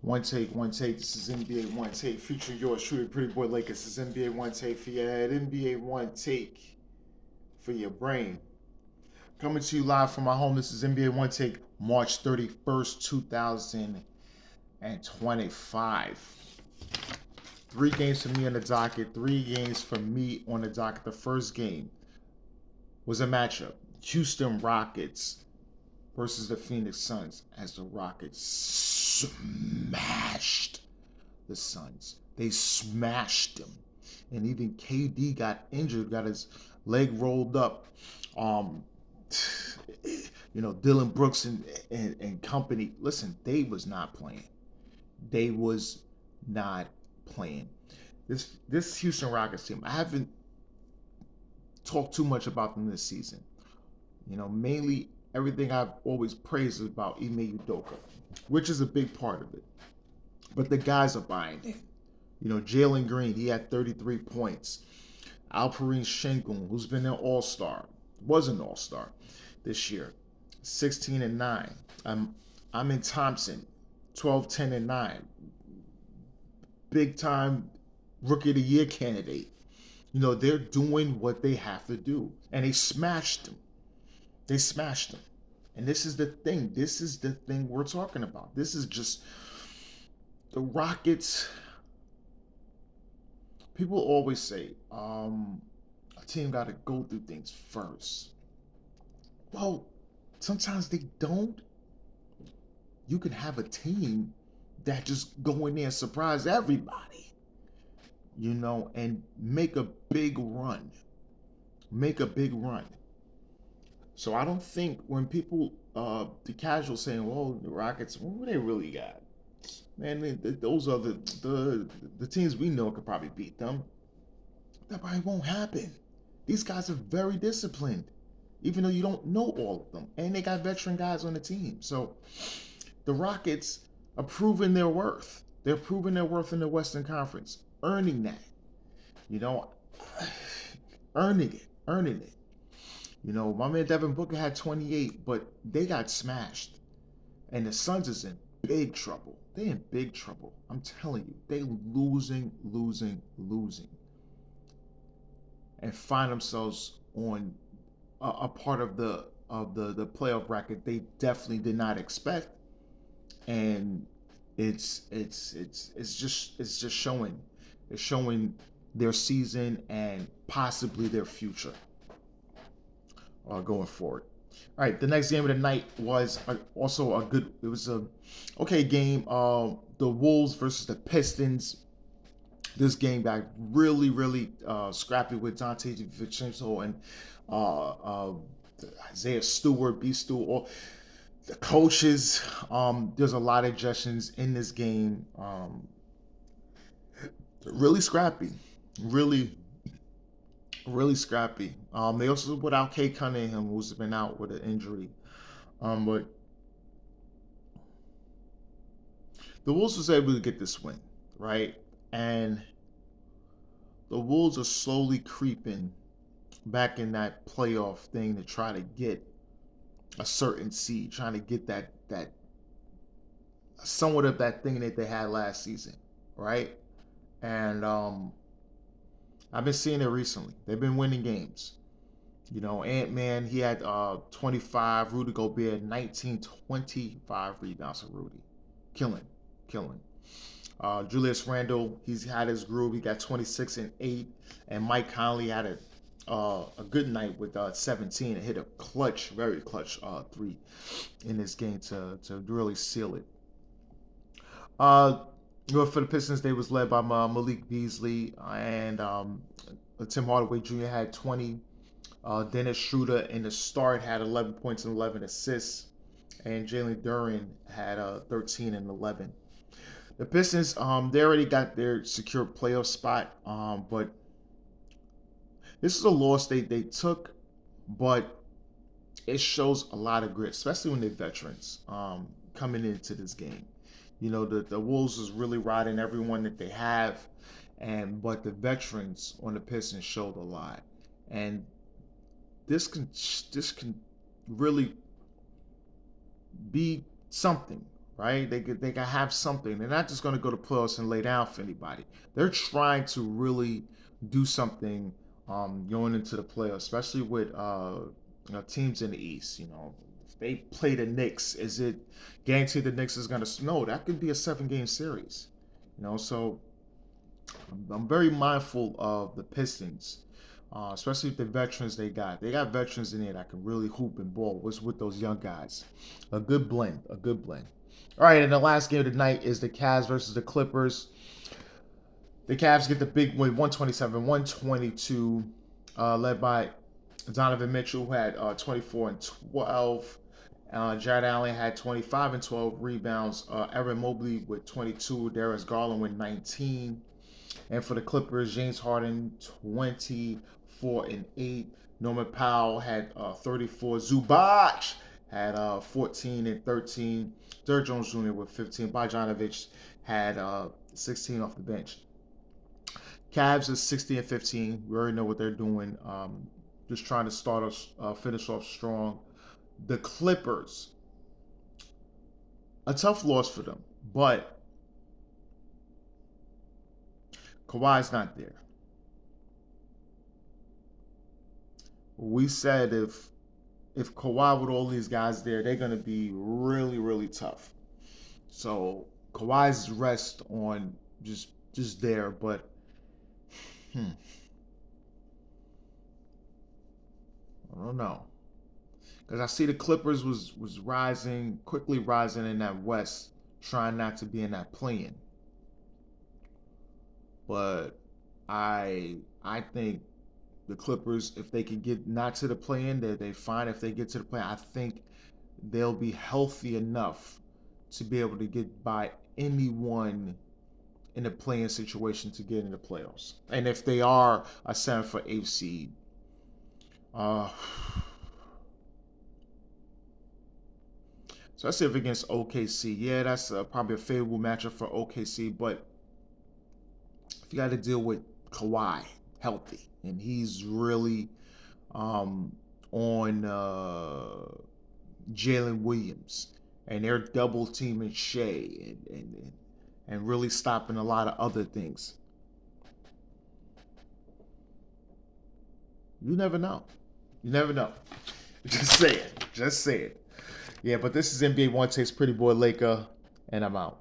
One take, one take. This is NBA One Take, featuring yours truly, Pretty Boy Lakers. This is NBA One Take for your head, NBA One Take for your brain. Coming to you live from my home. This is NBA One Take, March 31st, 2025. 3 games for me on the docket. 3 games for me on the docket. The first game was a matchup: Houston Rockets versus the Phoenix Suns, as the Rockets smashed the Suns. They smashed them. And even KD got injured, got his leg rolled up. Um, Dylan Brooks and company. Listen, they was not playing. They was not playing. This Houston Rockets team, I haven't talked too much about them this season. Mainly everything I've always praised about Ime Udoka, which is a big part of it. But the guys are buying it. Jalen Green, he had 33 points. Alperen Sengun, who's been an all-star, was an all-star this year, 16 and 9. Amin Thompson, 12, 10 and 9. Big time rookie of the year candidate. They're doing what they have to do. And they smashed them. They smashed them. And this is the thing. This is the thing we're talking about. This is just the Rockets. People always say, a team got to go through things first. Well, sometimes they don't. You can have a team that just go in there and surprise everybody, and make a big run. Make a big run. So I don't think when people, the casual saying, well, the Rockets, what do they really got? Man, those are the teams we know could probably beat them. That probably won't happen. These guys are very disciplined, even though you don't know all of them. And they got veteran guys on the team. So the Rockets are proving their worth. They're proving their worth in the Western Conference, earning that. You know, earning it. My man Devin Booker had 28, but they got smashed. And the Suns is in big trouble. They in big trouble. I'm telling you, they losing, and find themselves on a part of the playoff bracket they definitely did not expect, and it's just showing. It's showing their season and possibly their future going forward. All right, the next game of the night was also a good. It was a okay game. The Wolves versus the Pistons. This game got really scrappy with Dante DiVincenzo and uh, Isaiah Stewart, B. Stewart, all the coaches. There's a lot of adjustments in this game. Really scrappy, really scrappy. They also put out Kay Cunningham, who's been out with an injury. But the Wolves was able to get this win, right? And the Wolves are slowly creeping back in that playoff thing to try to get a certain seed, trying to get that somewhat of that thing that they had last season, right? And I've been seeing it recently. They've been winning games. Ant Man, he had 25. Rudy Gobert, 19, 25 rebounds for Rudy. Killing. Julius Randle, he's had his groove. He got 26 and 8. And Mike Conley had a good night with 17 and hit a clutch, very clutch three in this game to really seal it. For the Pistons, they was led by Malik Beasley and Tim Hardaway Jr. had 20. Dennis Schroeder in the start had 11 points and 11 assists, and Jalen Duren had 13 and 11. The Pistons, they already got their secure playoff spot, but this is a loss they took, but it shows a lot of grit, especially when they're veterans coming into this game. The Wolves is really riding everyone that they have, but the veterans on the Pistons showed a lot, and this can really be something, right? They can have something. They're not just going to go to playoffs and lay down for anybody. They're trying to really do something going into the playoffs, especially with teams in the East. If they play the Knicks, is it guaranteed the Knicks is going to snow? That could be a 7-game series. So I'm very mindful of the Pistons, especially with the veterans they got. They got veterans in there that can really hoop and ball. What's with those young guys? A good blend. A good blend. All right, and the last game of the night is the Cavs versus the Clippers. The Cavs get the big win, 127-122, led by Donovan Mitchell, who had 24 and 12. Jared Allen had 25 and 12 rebounds. Evan Mobley with 22. Darius Garland with 19. And for the Clippers, James Harden 24 and 8. Norman Powell had 34. Zubac had 14 and 13. Derrick Jones Jr. with 15. Bogdanovic had 16 off the bench. Cavs is 60 and 15. We already know what they're doing. Just trying to start us, finish off strong. The Clippers, a tough loss for them, but Kawhi's not there. We said if Kawhi with all these guys there, they're gonna be really, really tough. So Kawhi's rest on just there, but I don't know. Because I see the Clippers was quickly rising in that West, trying not to be in that play-in. But I think the Clippers, if they could get not to the play-in, they fine. If they get to the play-in, I think they'll be healthy enough to be able to get by anyone in a play-in situation to get in the playoffs. And if they are a 7th or 8th seed, uh, especially if against OKC, yeah, that's probably a favorable matchup for OKC. But if you got to deal with Kawhi healthy, and he's really on Jalen Williams, and they're double teaming Shea and really stopping a lot of other things. You never know. You never know. Just say it. Just say it. Yeah, but this is NBA One Takes Pretty Boy Laker, and I'm out.